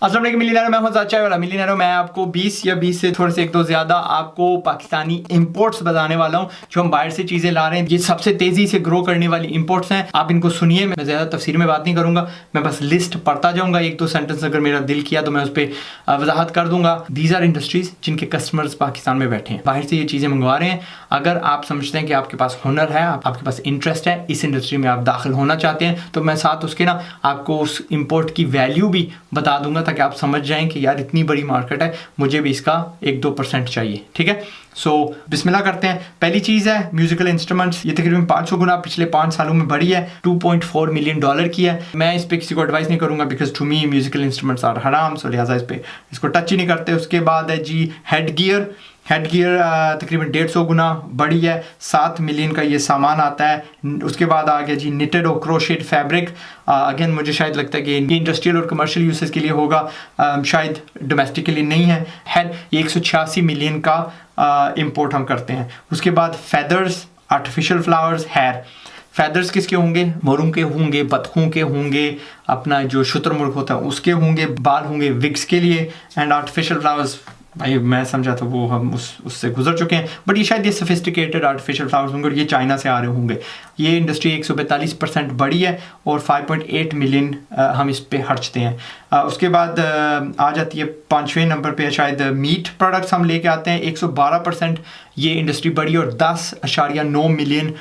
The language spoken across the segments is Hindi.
अस्सलाम वालेकुम मिलियनेयर, मैं हूं चाचा वाला मिलियनेयर। मैं आपको 20 या 20 से थोड़े से एक दो ज़्यादा आपको पाकिस्तानी इंपोर्ट्स बताने वाला हूं जो हम बाहर से चीज़ें ला रहे हैं। ये सबसे तेज़ी से ग्रो करने वाली इंपोर्ट्स हैं। आप इनको सुनिए, मैं ज़्यादा तफसीर में बात नहीं करूंगा, मैं बस लिस्ट पढ़ता जाऊंगा। एक दो सेंटेंस अगर मेरा दिल किया तो मैं उस पर वजाहत कर दूंगा। दीज आर इंडस्ट्रीज जिनके कस्टमर्स पाकिस्तान में बैठे हैं, बाहर से ये चीज़ें मंगवा रहे हैं। अगर आप समझते हैं कि आपके पास हुनर है, आपके पास इंटरेस्ट है, इस इंडस्ट्री में आप दाखिल होना चाहते हैं, तो मैं साथ उसके ना आपको उस इम्पोर्ट की वैल्यू भी बता दूंगा ताकि आप समझ जाएं कि यार इतनी बड़ी मार्केट है, मुझे भी इसका 1-2% चाहिए। ठीक है, सो बिस्मिल्लाह करते हैं। पहली चीज़ है म्यूजिकल इंस्ट्रूमेंट्स। ये तकरीबन 500 गुना पिछले 5 सालों में बढ़ी है, $2.4 मिलियन की है। मैं इस पर किसी को एडवाइस नहीं करूंगा because to me musical instruments are हराम, सो लिहाजा इस पर इसको टच ही नहीं करते। उसके बाद है जी हेड गियर तकरीबन 150 गुना बढ़ी है, 7 मिलियन का ये सामान आता है। उसके बाद आ गया जी निटेड और क्रोशेट फैब्रिक। अगेन मुझे शायद लगता है कि ये इंडस्ट्रियल और कमर्शियल यूसेस के लिए होगा, शायद डोमेस्टिक के लिए नहीं है। 186 मिलियन का इंपोर्ट हम करते हैं। उसके बाद feathers, artificial flowers, hair feathers किसके होंगे? मोरों के होंगे, बतखों के होंगे, अपना जो शुतुरमुर्ग होता है उसके होंगे, बाल होंगे विग्स के लिए। एंड आर्टिफिशियल फ्लावर्स भाई मैं समझा था वो हम उससे गुजर चुके हैं, बट ये शायद ये सोफिस्टिकेटेड आर्टिफिशियल फ्लावर्स होंगे और ये चाइना से आ रहे होंगे। ये इंडस्ट्री 142% बढ़ी है और 5.8 मिलियन हम इस पे खर्चते हैं। उसके बाद आ जाती है 5वें नंबर पे शायद मीट प्रोडक्ट्स हम लेके आते हैं, 112% ये इंडस्ट्री बढ़ी और $10.9 मिलियन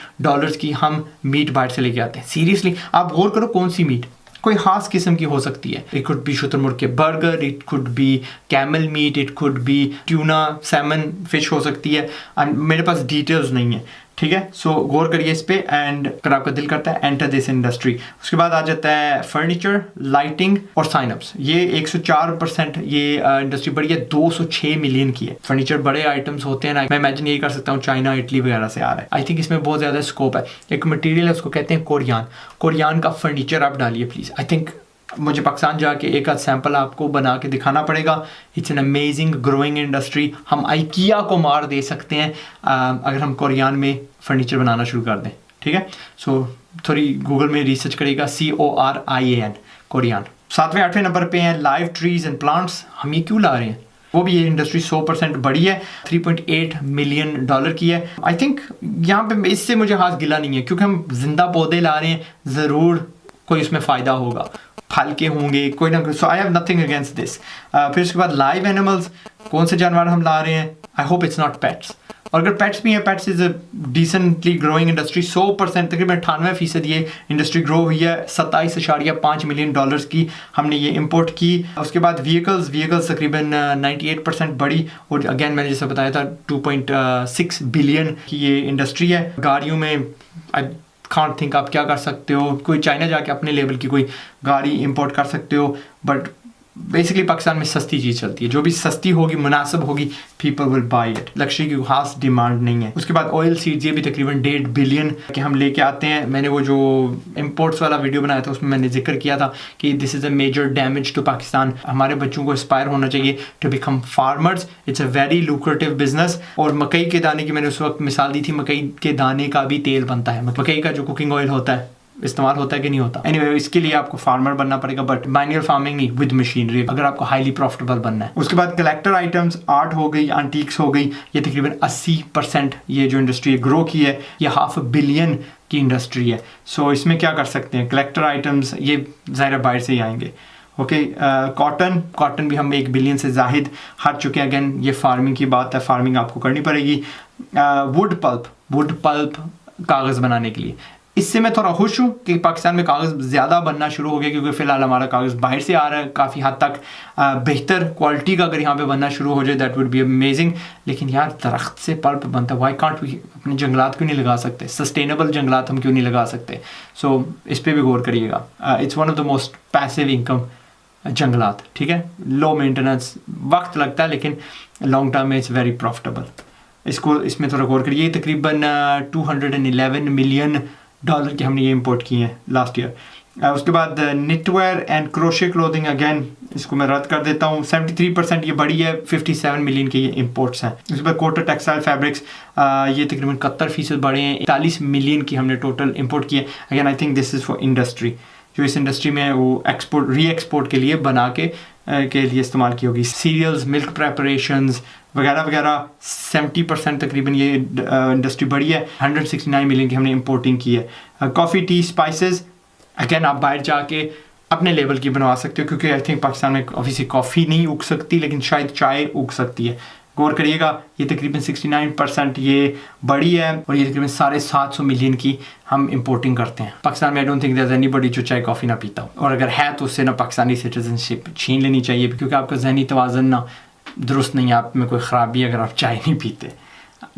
की हम मीट बाहर से लेके आते हैं। सीरियसली आप गौर करो, कौन सी मीट कोई खास किस्म की हो सकती है। इट कुड बी शुतुरमुर्ग के burger, it could be camel meat, it could be tuna, salmon fish हो सकती है। मेरे पास डिटेल्स नहीं है, ठीक है। सो गौर करिए इस पे एंड अगर आपका दिल करता है एंटर दिस इंडस्ट्री। उसके बाद आ जाता है फर्नीचर, लाइटिंग और साइनअप्स। ये 104% ये इंडस्ट्री बढ़ी है, 206 मिलियन की है। फर्नीचर बड़े आइटम्स होते हैं ना, मैं इमेजिन यही कर सकता हूँ चाइना, इटली वगैरह से आ रहा है। आई थिंक इसमें बहुत ज़्यादा स्कोप है। एक मटीरियल है उसको कहते हैं कोरियान का फर्नीचर आप डालिए प्लीज़। आई थिंक मुझे पाकिस्तान जाके एक आध सैंपल आपको बना के दिखाना पड़ेगा। It's an amazing growing industry. हम आइकिया को मार दे सकते हैं अगर हम कोरियान में फर्नीचर बनाना शुरू कर दें, ठीक है। सो थोड़ी गूगल में रिसर्च करेगा, CORIAN कोरियान। 7वें 8वें नंबर पे हैं लाइव ट्रीज एंड प्लांट्स। हम ये क्यों ला रहे हैं? वो भी ये इंडस्ट्री 100% बढ़ी है, $3.8 मिलियन की है। आई थिंक यहाँ पे इससे मुझे खास गिला नहीं है क्योंकि हम जिंदा पौधे ला रहे हैं, ज़रूर कोई उसमें फ़ायदा होगा, फल के होंगे कोई ना कोई। So I have nothing against this. फिर उसके बाद लाइव एनिमल्स, कौन से जानवर हम ला रहे हैं? I hope it's not pets. और अगर पेट्स भी हैं, pets is a decently growing industry. 100% तकरीबन 98% ये इंडस्ट्री ग्रो हुई है। $27.5 मिलियन की हमने ये इंपोर्ट की। उसके बाद व्हीकल्स तकरीबन 98% बढ़ी और अगेन मैंने जैसे बताया था 2.6 बिलियन की ये इंडस्ट्री है। गाड़ियों में कांट थिंक आप क्या कर सकते हो, कोई चाइना जाके अपने लेवल की कोई गाड़ी इंपोर्ट कर सकते हो, बट बेसिकली पाकिस्तान में सस्ती चीज़ चलती है। जो भी सस्ती होगी, मुनासिब होगी, people will by it. Luxury की खास डिमांड नहीं है। उसके बाद ऑयल सीड्स, ये भी तकरीबन 1.5 बिलियन के हम लेके आते हैं। मैंने वो जो इंपोर्ट्स वाला वीडियो बनाया था उसमें मैंने जिक्र किया था कि this is a major damage to Pakistan. हमारे बच्चों को इंस्पायर होना चाहिए to become farmers. It's a very lucrative business. और मकई के दाने की मैंने उस वक्त मिसाल दी थी, मकई के दाने का भी तेल बनता है। मकई का जो कुकिंग ऑयल होता है इस्तेमाल होता है कि नहीं होता? एनीवे इसके लिए आपको फार्मर बनना पड़ेगा, बट मैनुअल फार्मिंग नहीं, विद मशीनरी, अगर आपको हाईली प्रॉफिटेबल बनना है। उसके बाद कलेक्टर आइटम्स, आर्ट हो गई, एंटीक्स हो गई। ये तकरीबन 80% ये जो इंडस्ट्री ग्रो की है, ये $500 मिलियन की इंडस्ट्री है। सो इसमें क्या कर सकते हैं? कलेक्टर आइटम्स ये ज़ाहिर बाहर से ही आएंगे। ओके, कॉटन भी हम 1 बिलियन से जाहिद हट चुके हैं। अगेन ये फार्मिंग की बात है, फार्मिंग आपको करनी पड़ेगी। वुड पल्प कागज़ बनाने के लिए, इससे मैं थोड़ा खुश हूँ कि पाकिस्तान में कागज़ ज़्यादा बनना शुरू हो गया क्योंकि फ़िलहाल हमारा कागज़ बाहर से आ रहा है काफ़ी हद तक। बेहतर क्वालिटी का अगर यहाँ पे बनना शुरू हो जाए दैट वुड बी अमेजिंग। लेकिन यार दरख्त से पल्प बनता है, वाई कांट वी अपने जंगलात क्यों नहीं लगा सकते? सस्टेनेबल जंगलात हम क्यों नहीं लगा सकते? सो इस पर भी गौर करिएगा। It's one of the most passive income जंगलात, ठीक है। लो मेंटेनेंस, वक्त लगता है लेकिन लॉन्ग टर्म में इट्स वेरी प्रॉफिटेबल। इसमें थोड़ा गौर करिए। तकरीबन $211 मिलियन की हमने ये इंपोर्ट की हैं लास्ट ईयर। उसके बाद knitwear and crochet clothing, again इसको मैं रद्द कर देता हूँ। 73% ये बड़ी है, 57 मिलियन के ये इंपोर्ट्स हैं। उसके बाद कोटर टेक्सटाइल फैब्रिक्स, ये तकरीबन 71% बढ़े हैं, 41 मिलियन की हमने टोटल इंपोर्ट की है। Again I think this is for industry. जो इस इंडस्ट्री में है वो री एक्सपोर्ट के लिए बना के लिए इस्तेमाल की होगी। सीरियल्स, मिल्क प्रेपरेशंस वगैरह वगैरह 70% तकरीबन ये इंडस्ट्री बड़ी है। 169 मिलियन की हमने इम्पोर्टिंग की है। कॉफ़ी, टी, स्पाइसेस अगेन आप बाहर जाके अपने लेवल की बनवा सकते हो, क्योंकि आई थिंक पाकिस्तान में ऑब्वियसली कॉफ़ी नहीं उग सकती, लेकिन शायद चाय उग सकती है। गौर करिएगा, ये तकरीबन 69% ये बड़ी है और ये तकरीबन 750 मिलियन की हम इंपोर्टिंग करते हैं। पाकिस्तान में I don't think there is anybody जो चाय कॉफ़ी ना पीता हो, और अगर है तो उससे ना पाकिस्तानी सिटीजनशिप छीन लेनी चाहिए, क्योंकि आपका जहनी तवाज़न ना दुरुस्त नहीं है, आप में कोई ख़राबी है अगर आप चाय नहीं पीते।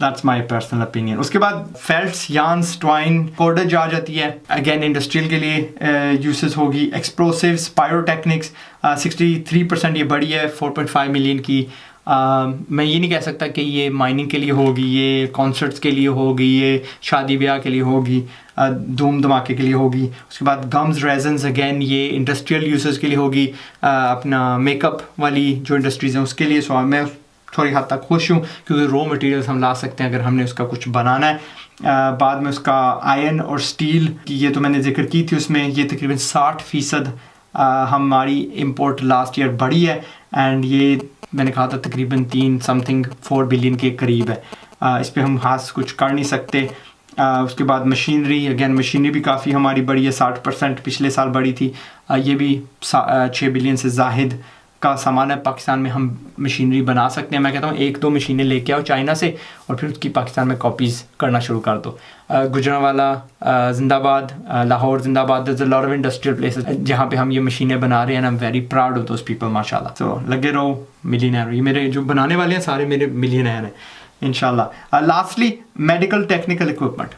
That's my personal opinion. उसके बाद फेल्ट्स, यार्न्स, ट्वाइन, कॉर्डेज आ जाती है, अगेन इंडस्ट्रियल के लिए यूसेस होगी। एक्सप्लोसिव्स, पायरोटेक्निक्स 63% ये बड़ी है, 4.5 मिलियन की। मैं ये नहीं कह सकता कि ये माइनिंग के लिए होगी, ये कॉन्सर्ट्स के लिए होगी, ये शादी ब्याह के लिए होगी, धूम धमाके के लिए होगी। उसके बाद गम्स, रेजन्स अगेन ये इंडस्ट्रियल यूसेस के लिए होगी, अपना मेकअप वाली जो इंडस्ट्रीज़ हैं उसके लिए। सो मैं थोड़ी हद तक खुश हूँ, क्योंकि रॉ मटेरियल्स हम ला सकते हैं अगर हमने उसका कुछ बनाना है। बाद में उसका आयरन और स्टील की ये तो मैंने जिक्र की थी, उसमें ये तकरीबन 60% हमारी इंपोर्ट लास्ट ईयर बढ़ी है, एंड ये मैंने कहा था तकरीबन 4 बिलियन के करीब है। इस पर हम खास कुछ कर नहीं सकते। उसके बाद मशीनरी, अगेन मशीनरी भी काफ़ी हमारी बढ़ी है, 60% पिछले साल बढ़ी थी। ये भी 6 बिलियन से ज़ाहिद का सामान है। पाकिस्तान में हम मशीनरी बना सकते हैं। मैं कहता हूँ 1-2 मशीनें लेके आओ चाइना से और फिर उसकी पाकिस्तान में कॉपीज़ करना शुरू कर दो। गुजरांवाला जिंदाबाद, लाहौर जिंदाबाद, there is a lot of industrial places जहाँ पे हम ये मशीनें बना रहे हैं। I am very proud of those people माशाल्लाह। तो लगे रहो मिलियनेयर। ये मेरे जो बनाने वाले हैं सारे मेरे मिलियनेयर हैं इंशाल्लाह। Lastly medical technical equipment.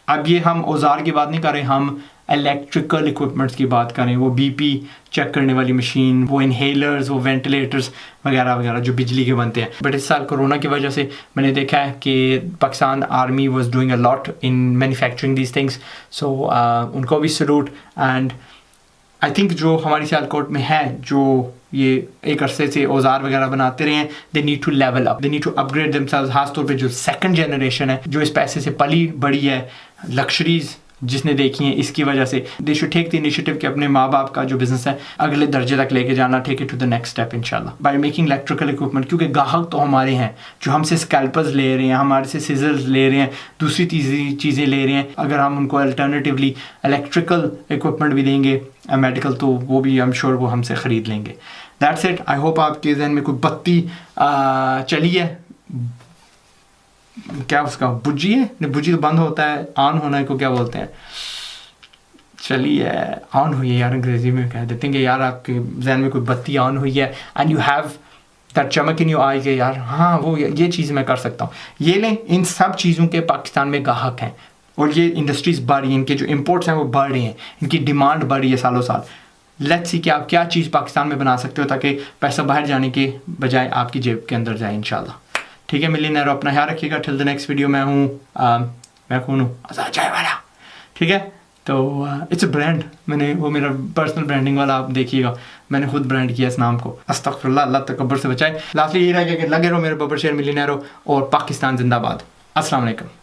अब ये हम औजार की बात नहीं कर रहे, हम इलेक्ट्रिकल इक्विपमेंट्स की बात करें। वो बीपी चेक करने वाली मशीन, वो इनहेलर्स, वो वेंटिलेटर्स वगैरह वगैरह जो बिजली के बनते हैं। बट इस साल कोरोना की वजह से मैंने देखा है कि Pakistan army was doing a lot in manufacturing these things. So उनको भी सलूट। एंड आई थिंक जो हमारी सियालकोट में है जो ये एक अरसे से औजार वगैरह बनाते रहे हैं, they need to level up, they need to upgrade themselves. खासतौर पे जो सेकंड जनरेशन है जो इस पैसे से पली बड़ी है, लग्जरीज जिसने देखी है, इसकी वजह से they should take the initiative कि अपने माँ बाप का जो बिजनेस है अगले दर्जे तक लेके जाना, take it to the next step इंशाल्लाह बाय मेकिंग इलेक्ट्रिकल इक्विपमेंट। क्योंकि ग्राहक तो हमारे हैं जो हमसे स्कैल्पर्स ले रहे हैं, हमारे से सीजर्स ले रहे हैं, दूसरी चीज़ें ले रहे हैं। अगर हम उनको अल्टरनेटिवली इलेक्ट्रिकल इक्विपमेंट भी देंगे मेडिकल, तो वो भी आई एम श्योर वो हमसे ख़रीद लेंगे। That's it. आई होप आपके जहन में कोई बत्ती चली है, क्या उसका बुझी है, नहीं बुझी तो बंद होता है, ऑन होना है को क्या बोलते हैं, चलिए ऑन हुई है यार, अंग्रेजी में कह देते हैं कि यार आपके जहन में कोई बत्ती ऑन हुई है एंड यू हैव दैट चमक इन योर आई के यार हाँ वो ये चीज़ मैं कर सकता हूँ। ये लें, इन सब चीज़ों के पाकिस्तान में ग्राहक हैं और ये इंडस्ट्रीज़ बढ़ रही हैं, इनके जो इम्पोर्ट्स हैं वो बढ़ रही हैं, इनकी डिमांड बढ़ रही है सालों साल। लेट्स सी कि आप क्या चीज़ पाकिस्तान में बना सकते हो ताकि पैसा बाहर जाने के बजाय आपकी जेब के अंदर जाए इंशाल्लाह। ठीक है मिलियनेयर, अपना ख्याल रखिएगा। Till the next video. मैं कौन हूँ, आज़ाद चाय वाला। ठीक है, तो इट्स अ ब्रांड, मैंने वो मेरा पर्सनल ब्रांडिंग वाला आप देखिएगा, मैंने खुद ब्रांड किया इस नाम को। अस्तगफिरुल्लाह, अल्लाह तकब्बुर से बचाए। लास्टली ये रह गया कि लगे रहो मेरे बब्बर शेर मिलियनेयर और पाकिस्तान जिंदाबाद। अस्सलाम वालेकुम।